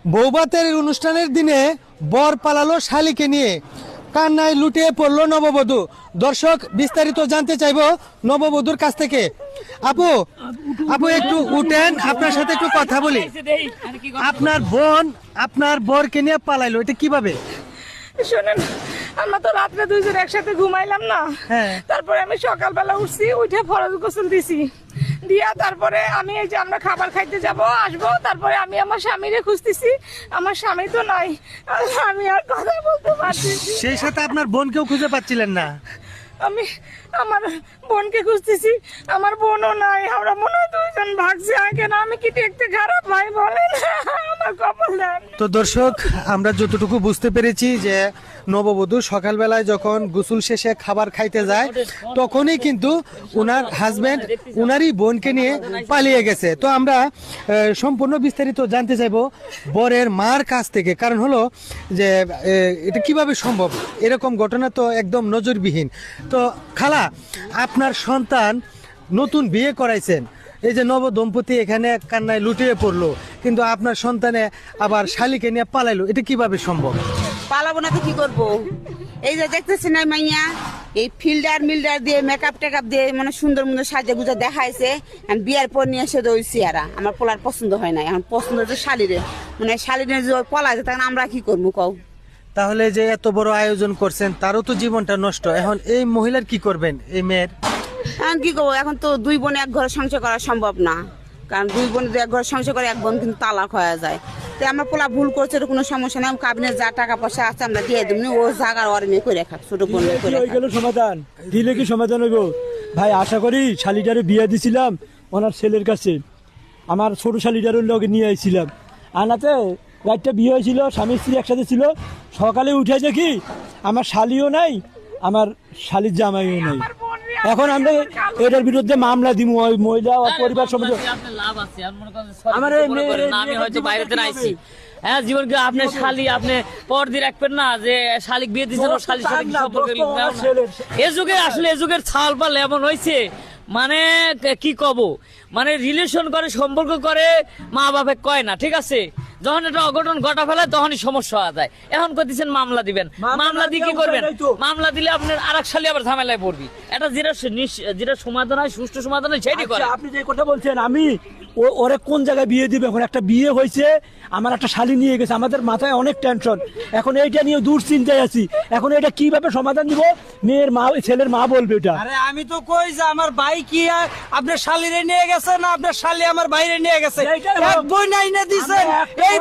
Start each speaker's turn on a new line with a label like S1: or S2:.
S1: বৌভাতের অনুষ্ঠানের দিনে বর পালালো শালিকে নিয়ে, কান্নায় লুটিয়ে পড়লো নববধূ। দর্শক, বিস্তারিত জানতে চাইবো নববধূর কাছ থেকে। আপু আপু একটু উঠেন, আপনার সাথে একটু কথা বলি। আপনার বোন আপনার বরকে নিয়ে পালাইলো, এটা কিভাবে?
S2: শোনেন, আমরা তো রাত্রে দুইজন একসাথে ঘুমাইলাম না।
S1: হ্যাঁ।
S2: তারপরে আমি সকালবেলা উঠছি, উঠে ফরজ গোসল দিছি, দিয়া তারপরে আমি এই যে আমরা খাবার খাইতে যাব আসবো, তারপরে আমি আমার স্বামীরে খুঁজতেছি, আমার স্বামী তো নাই, আর আমি আর কথা বলতে পারছি না।
S1: সেই সাথে আপনার বোনকেও খুঁজে পাচ্ছিলেন না?
S2: আমি আমার বোনকে খুঁজতেছি, আমার বোনও নাই, আমরা মনে হয় দুইজন ভাগছি। কেন আমি কি দেখতে খারাপ ভাই বলেন? আমার কপাল দেন।
S1: তো দর্শক, আমরা যতটুকু বুঝতে পেরেছি যে নববধূ সকালবেলায় যখন গোসল শেষে খাবার খাইতে যায়, তখনই কিন্তু উনার হাজবেন্ড উনারই বোনকে নিয়ে পালিয়ে গেছে। তো আমরা সম্পূর্ণ বিস্তারিত জানতে চাইবো বরের মার কাছ থেকে। কারণ হলো যে এটা কিভাবে সম্ভব, এরকম ঘটনা তো একদম নজরবিহীন। তো খালা, আপনার সন্তান নতুন বিয়ে করাইছেন, এই যে নব দম্পতি এখানে কান্নায় লুটিয়ে পড়লো, কিন্তু আপনার সন্তানে আবার শালিকে নিয়ে পালাইলো, এটা কিভাবে সম্ভব?
S3: পালাবো না তো কি করবো? এই যে দেখতেছি না মাইয়া, এই ফিল্টার মিল্টার দিয়ে মেকআপ টেকআপ দিয়ে মানে সুন্দর সুন্দর সাজা গুজা দেখাইছে। বিয়ার পর নিয়ে এসে ওই চেহারা আমার পোলার পছন্দ হয় না। এখন পছন্দ হচ্ছে শালিরে, মানে শালিরে যে পলাইছে, তখন আমরা কি করবো কও?
S1: তাহলে যে এত বড় আয়োজন করছেন, তারও তো জীবনটা নষ্ট। এখন এই মহিলার কি করবেন, এই মেয়ের?
S3: এখন কি করবো? এখন তো দুই বোনে এক ঘরে সংসার করা সম্ভব না, কারণ দুই বোন এক ঘরে সংসার করে এক বোন কিন্তু তালাক হয়ে যায়। তো আমার পোলা ভুল করছে, ওর কোনো সমস্যা নেই, কাবিনের যা টাকা পয়সা আছে আমরা দিয়ে দেবো, ও জাগার ওর মেয়ে করে খাক, ছোট বোন করে খাক।
S4: গেল সমাধান দিলে কি সমাধান হইব ভাই? আশা করি শালিটারে বিয়ে দিছিলাম ওনার ছেলের কাছে, আমার ছোট শালিটারের লগে নিয়ে আইছিলাম। আনাতে রাতটা বিয়ে হয়েছিল, স্বামী স্ত্রী একসাথে ছিল। সকালে উঠে দেখি আমার শালিও নাই, আমার শালির জামাইও নাই। এখন আমরা এটার বিরুদ্ধে মামলা দিব, ওই মহিলা পরিবার সমাজ।
S5: আমার আমি হয়তো বাইরেতে আইছি, হ্যাঁ জীবনকে আপনি শালি আপনি পর্দি রাখবেন না যে শালিক বিয়ে দিচ্ছেন, শালির সাথে এ যুগে আসলে এ যুগের ছাল পাল এমন হয়েছে, মানে কি কব, মানে রিলেশন করে সম্পর্ক করে মা বাপে কয় না, ঠিক আছে? যখন একটা অঘটন ঘটা ফেলে তখনই সমস্যা হওয়া যায়। এখন করতেছেন মামলা দিবেন, মামলা দিয়ে কি করবেন? মামলা দিলে আপনার আরেক শালি আবার ঝামেলায় পড়বি। এটা যেটা সমাধান হয়, সুষ্ঠু সমাধান হয়, সেটাই করে।
S4: আপনি যে কথা বলছেন, আমি ওরে কোন জায়গায় বিয়ে দিবে? এখন একটা বিয়ে হয়েছে, আমার একটা শালি নিয়ে গেছে, আমাদের মাথায় অনেক টেনশন। এখন এইটা নিয়ে দুশ্চিন্তায় আছি। এখন এটা কিভাবে সমাধান দিব? মেয়ের মা, ছেলের মা বলবে এটা।
S6: আরে আমি তো কই যে আমার ভাই কি আপনার শালিরে নিয়ে গেছে না আপনার শালি আমার বাইরে নিয়ে গেছে, এক বই নাই না দিছেন এই